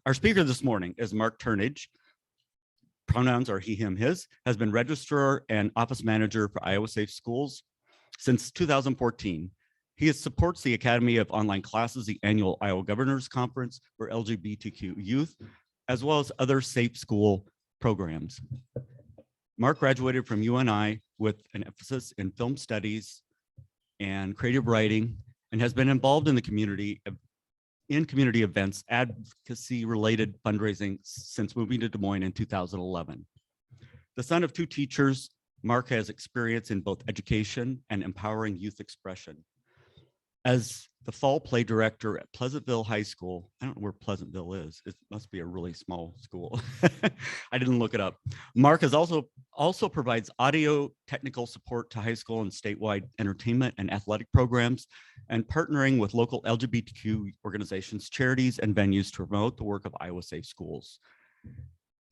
Our speaker this morning is Mark Turnage. Pronouns are he, him, his, has been Registrar and Office Manager for Iowa Safe Schools since 2014. He supports the Academy of Online Classes, the annual Iowa Governors Conference for LGBTQ Youth, as well as other safe school programs. Mark graduated from UNI with an emphasis in film studies and creative writing, and has been involved in the community events, advocacy-related fundraising since moving to Des Moines in 2011. The son of two teachers, Mark has experience in both education and empowering youth expression. As the fall play director at Pleasantville High School, I don't know where Pleasantville is. It must be a really small school. I didn't look it up. Mark is also provides audio technical support to high school and statewide entertainment and athletic programs, and partnering with local LGBTQ organizations, charities, and venues to promote the work of Iowa Safe Schools.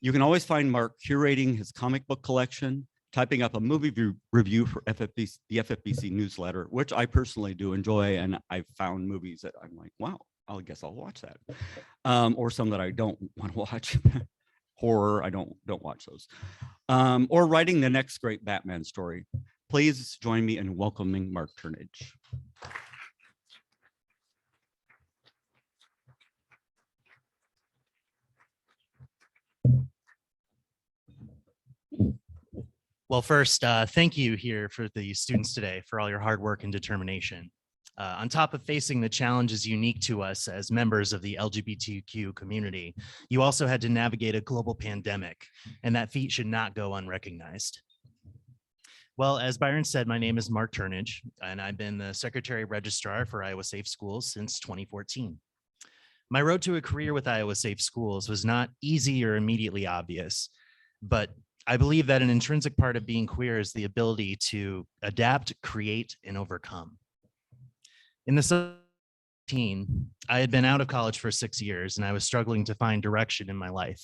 You can always find Mark curating his comic book collection, typing up a movie review for the FFBC newsletter, which I personally do enjoy, and I've found movies that I'm like, wow, I guess I'll watch that, or some that I don't want to watch. Horror, I don't watch those, or writing the next great Batman story. Please join me in welcoming Mark Turnage. Well, first, thank you here for the students today for all your hard work and determination. On top of facing the challenges unique to us as members of the LGBTQ community, you also had to navigate a global pandemic, and that feat should not go unrecognized. Well, as Byron said, my name is Mark Turnage, and I've been the Secretary Registrar for Iowa Safe Schools since 2014. My road to a career with Iowa Safe Schools was not easy or immediately obvious, but I believe that an intrinsic part of being queer is the ability to adapt, create, and overcome. In the 2017, I had been out of college for 6 years, and I was struggling to find direction in my life.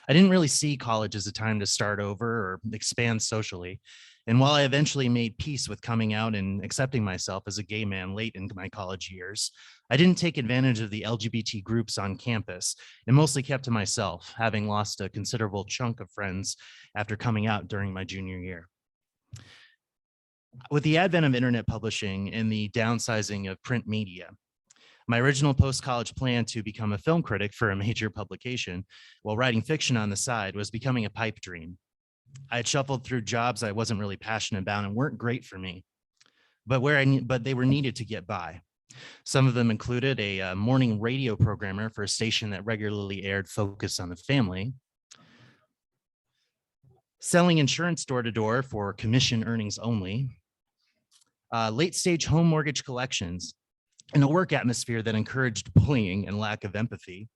I didn't really see college as a time to start over or expand socially. And while I eventually made peace with coming out and accepting myself as a gay man late into my college years, I didn't take advantage of the LGBT groups on campus and mostly kept to myself, having lost a considerable chunk of friends after coming out during my junior year. With the advent of internet publishing and the downsizing of print media, my original post-college plan to become a film critic for a major publication while writing fiction on the side was becoming a pipe dream. I had shuffled through jobs I wasn't really passionate about and weren't great for me, but they were needed to get by. Some of them included a morning radio programmer for a station that regularly aired Focus on the Family, selling insurance door to door for commission earnings only, late stage home mortgage collections, and a work atmosphere that encouraged bullying and lack of empathy,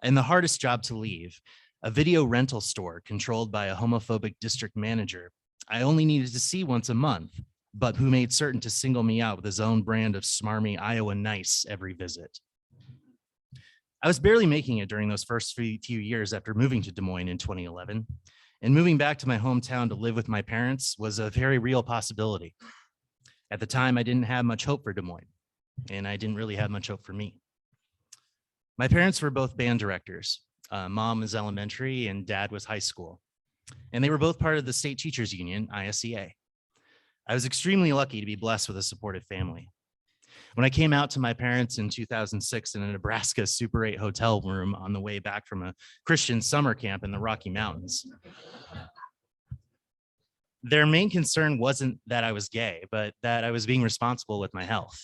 and the hardest job to leave, a video rental store controlled by a homophobic district manager I only needed to see once a month, but who made certain to single me out with his own brand of smarmy Iowa nice every visit. I was barely making it during those first few years after moving to Des Moines in 2011, and moving back to my hometown to live with my parents was a very real possibility. At the time, I didn't have much hope for Des Moines, and I didn't really have much hope for me. My parents were both band directors. Mom was elementary and dad was high school, and they were both part of the state teachers union, ISEA. I was extremely lucky to be blessed with a supportive family. When I came out to my parents in 2006 in a Nebraska Super 8 hotel room on the way back from a Christian summer camp in the Rocky Mountains, their main concern wasn't that I was gay, but that I was being responsible with my health.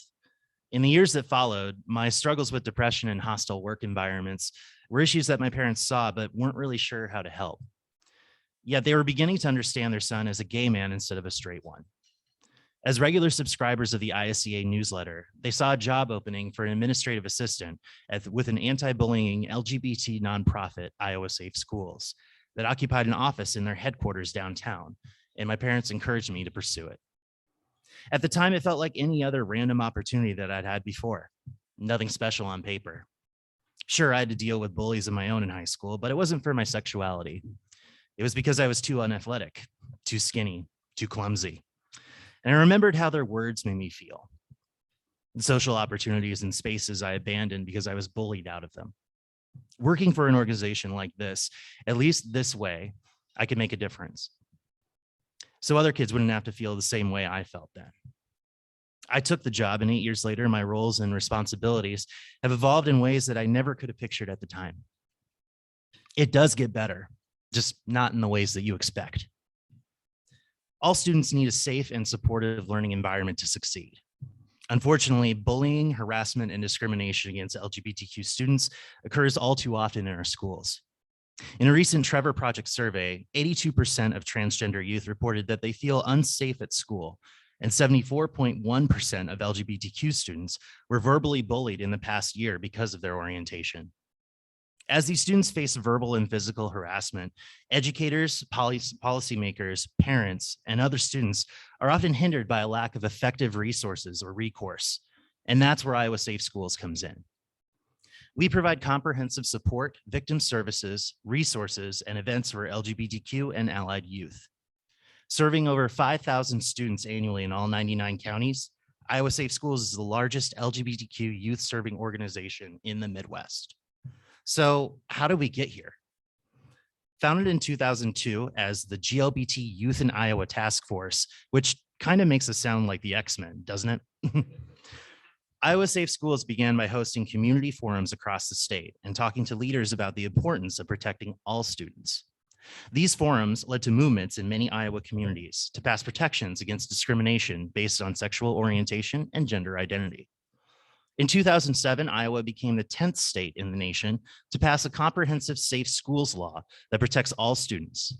In the years that followed, my struggles with depression and hostile work environments were issues that my parents saw, but weren't really sure how to help. Yet they were beginning to understand their son as a gay man instead of a straight one. As regular subscribers of the ISEA newsletter, they saw a job opening for an administrative assistant with an anti-bullying LGBT nonprofit, Iowa Safe Schools, that occupied an office in their headquarters downtown, and my parents encouraged me to pursue it. At the time, it felt like any other random opportunity that I'd had before. Nothing special on paper. Sure, I had to deal with bullies of my own in high school, but it wasn't for my sexuality. It was because I was too unathletic, too skinny, too clumsy. And I remembered how their words made me feel. The social opportunities and spaces I abandoned because I was bullied out of them. Working for an organization like this, at least this way, I could make a difference. So other kids wouldn't have to feel the same way I felt then. I took the job, and 8 years later, my roles and responsibilities have evolved in ways that I never could have pictured at the time. It does get better, just not in the ways that you expect. All students need a safe and supportive learning environment to succeed. Unfortunately, bullying, harassment, and discrimination against LGBTQ students occurs all too often in our schools. In a recent Trevor Project survey, 82% of transgender youth reported that they feel unsafe at school, and 74.1% of LGBTQ students were verbally bullied in the past year because of their orientation. As these students face verbal and physical harassment, educators, policymakers, parents, and other students are often hindered by a lack of effective resources or recourse. And that's where Iowa Safe Schools comes in. We provide comprehensive support, victim services, resources, and events for LGBTQ and allied youth. Serving over 5,000 students annually in all 99 counties, Iowa Safe Schools is the largest LGBTQ youth serving organization in the Midwest. So how did we get here? Founded in 2002 as the GLBT Youth in Iowa Task Force, which kind of makes us sound like the X-Men, doesn't it? Iowa Safe Schools began by hosting community forums across the state and talking to leaders about the importance of protecting all students. These forums led to movements in many Iowa communities to pass protections against discrimination based on sexual orientation and gender identity. In 2007, Iowa became the 10th state in the nation to pass a comprehensive safe schools law that protects all students.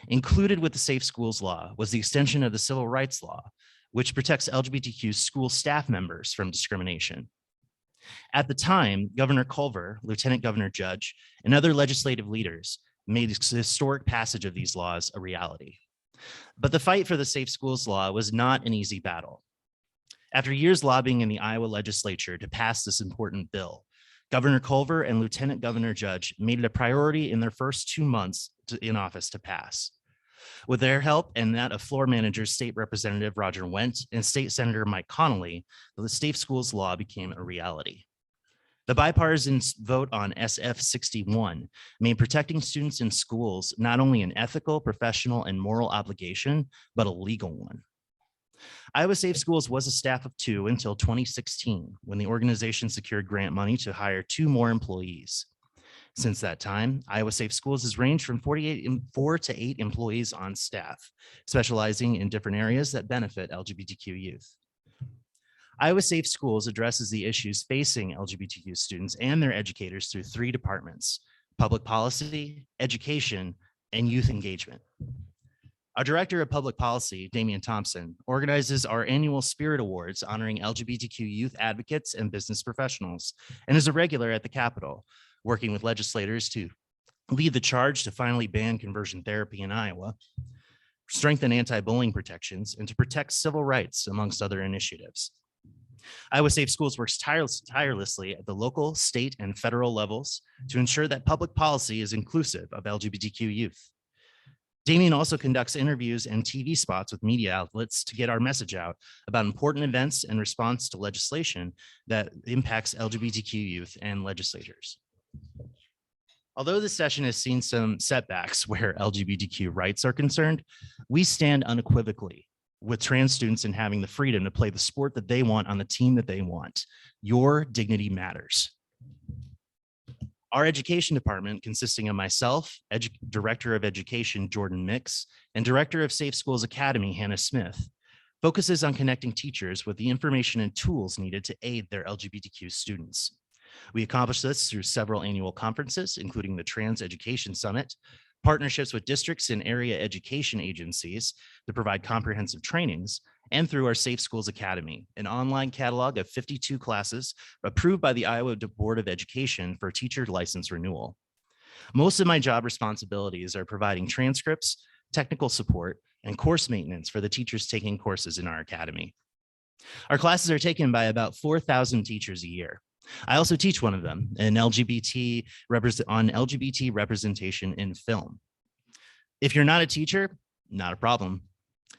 Included with the safe schools law was the extension of the civil rights law, which protects LGBTQ school staff members from discrimination. At the time, Governor Culver, Lieutenant Governor Judge, and other legislative leaders made the historic passage of these laws a reality. But the fight for the safe schools law was not an easy battle. After years lobbying in the Iowa legislature to pass this important bill, Governor Culver and Lieutenant Governor Judge made it a priority in their first 2 months in office to pass. With their help and that of floor manager State Representative Roger Wendt and State Senator Mike Connolly, the safe schools law became a reality. The bipartisan vote on SF 61 made protecting students in schools not only an ethical, professional, and moral obligation, but a legal one. Iowa Safe Schools was a staff of 2 until 2016, when the organization secured grant money to hire 2 more employees. Since that time, Iowa Safe Schools has ranged from 4 to 8 employees on staff, specializing in different areas that benefit LGBTQ youth. Iowa Safe Schools addresses the issues facing LGBTQ students and their educators through 3 departments: public policy, education, and youth engagement. Our Director of Public Policy, Damian Thompson, organizes our annual Spirit Awards honoring LGBTQ youth advocates and business professionals, and is a regular at the Capitol, working with legislators to lead the charge to finally ban conversion therapy in Iowa, strengthen anti-bullying protections, and to protect civil rights, amongst other initiatives. Iowa Safe Schools works tirelessly at the local, state, and federal levels to ensure that public policy is inclusive of LGBTQ youth. Damian also conducts interviews and TV spots with media outlets to get our message out about important events and response to legislation that impacts LGBTQ youth and legislators. Although this session has seen some setbacks where LGBTQ rights are concerned, we stand unequivocally with trans students in having the freedom to play the sport that they want on the team that they want. Your dignity matters. Our education department, consisting of myself, Director of Education, Jordan Mix, and Director of Safe Schools Academy, Hannah Smith, focuses on connecting teachers with the information and tools needed to aid their LGBTQ students. We accomplish this through several annual conferences, including the Trans Education Summit, partnerships with districts and area education agencies to provide comprehensive trainings, and through our Safe Schools Academy, an online catalog of 52 classes approved by the Iowa Board of Education for teacher license renewal. Most of my job responsibilities are providing transcripts, technical support, and course maintenance for the teachers taking courses in our academy. Our classes are taken by about 4,000 teachers a year. I also teach one of them, on LGBT representation in film. If you're not a teacher, not a problem.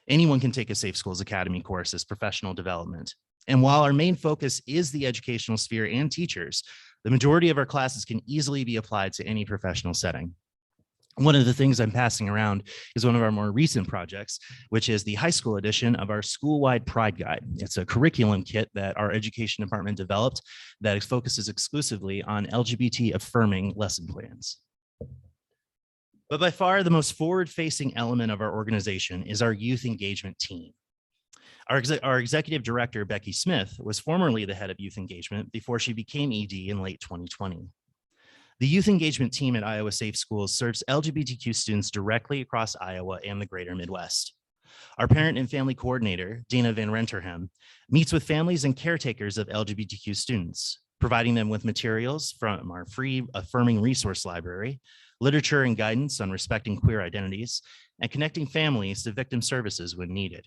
Anyone can take a Safe Schools Academy course as professional development. And while our main focus is the educational sphere and teachers, The majority of our classes can easily be applied to any professional setting. One of the things I'm passing around is one of our more recent projects, which is the high school edition of our school-wide Pride Guide. It's a curriculum kit that our education department developed that focuses exclusively on LGBT affirming lesson plans. But by far the most forward-facing element of our organization is our youth engagement team. Our executive director, Becky Smith, was formerly the head of youth engagement before she became ED in late 2020. The youth engagement team at Iowa Safe Schools serves LGBTQ students directly across Iowa and the greater Midwest. Our parent and family coordinator, Dana Van Renterhem, meets with families and caretakers of LGBTQ students, providing them with materials from our free affirming resource library, literature and guidance on respecting queer identities, and connecting families to victim services when needed.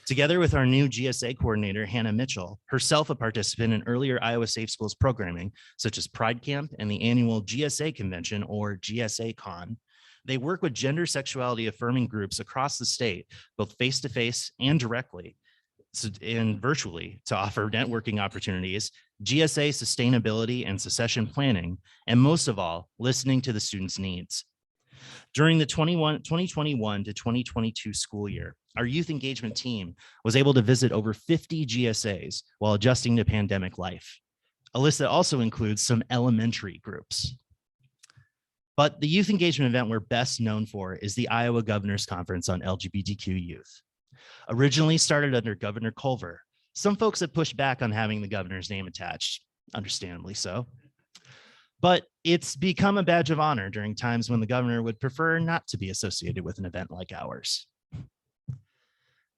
Together with our new GSA coordinator, Hannah Mitchell, herself a participant in earlier Iowa Safe Schools programming, such as Pride Camp and the annual GSA Convention or GSA Con, they work with gender sexuality affirming groups across the state, both face-to-face and directly, and virtually, to offer networking opportunities, GSA sustainability and succession planning, and most of all, listening to the students' needs. During the 2021 to 2022 school year, our youth engagement team was able to visit over 50 GSAs while adjusting to pandemic life, a list that also includes some elementary groups. But the youth engagement event we're best known for is the Iowa Governor's Conference on LGBTQ Youth. Originally started under Governor Culver, some folks have pushed back on having the governor's name attached, understandably so. But it's become a badge of honor during times when the governor would prefer not to be associated with an event like ours.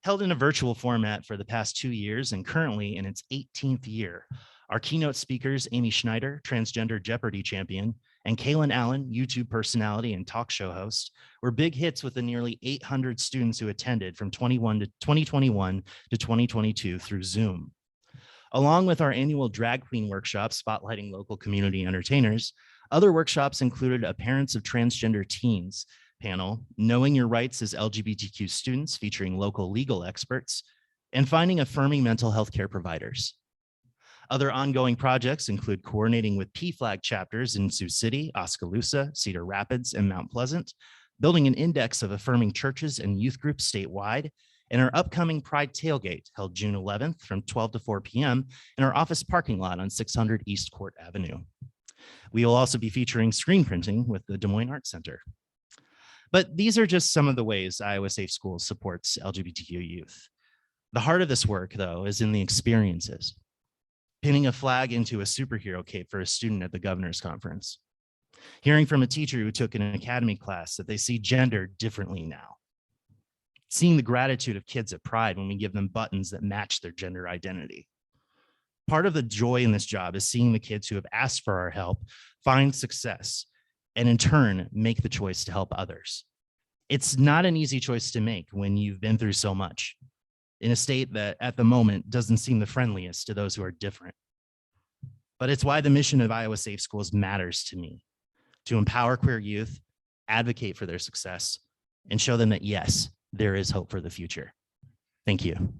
Held in a virtual format for the past 2 years and currently in its 18th year, our keynote speakers, Amy Schneider, transgender Jeopardy champion, and Kaylin Allen, YouTube personality and talk show host, were big hits with the nearly 800 students who attended from 2021 to 2022 through Zoom. Along with our annual drag queen workshop spotlighting local community entertainers, other workshops included a Parents of Transgender Teens panel, Knowing Your Rights as LGBTQ Students featuring local legal experts, and Finding Affirming Mental Health Care Providers. Other ongoing projects include coordinating with PFLAG chapters in Sioux City, Oskaloosa, Cedar Rapids, and Mount Pleasant, building an index of affirming churches and youth groups statewide, and our upcoming Pride Tailgate held June 11th from 12 to 4 p.m. in our office parking lot on 600 East Court Avenue. We will also be featuring screen printing with the Des Moines Arts Center. But these are just some of the ways Iowa Safe Schools supports LGBTQ youth. The heart of this work, though, is in the experiences. Pinning a flag into a superhero cape for a student at the governor's conference. Hearing from a teacher who took an academy class that they see gender differently now. Seeing the gratitude of kids at Pride when we give them buttons that match their gender identity. Part of the joy in this job is seeing the kids who have asked for our help find success and in turn make the choice to help others. It's not an easy choice to make when you've been through so much in a state that at the moment doesn't seem the friendliest to those who are different. But it's why the mission of Iowa Safe Schools matters to me, to empower queer youth, advocate for their success, and show them that yes, there is hope for the future. Thank you.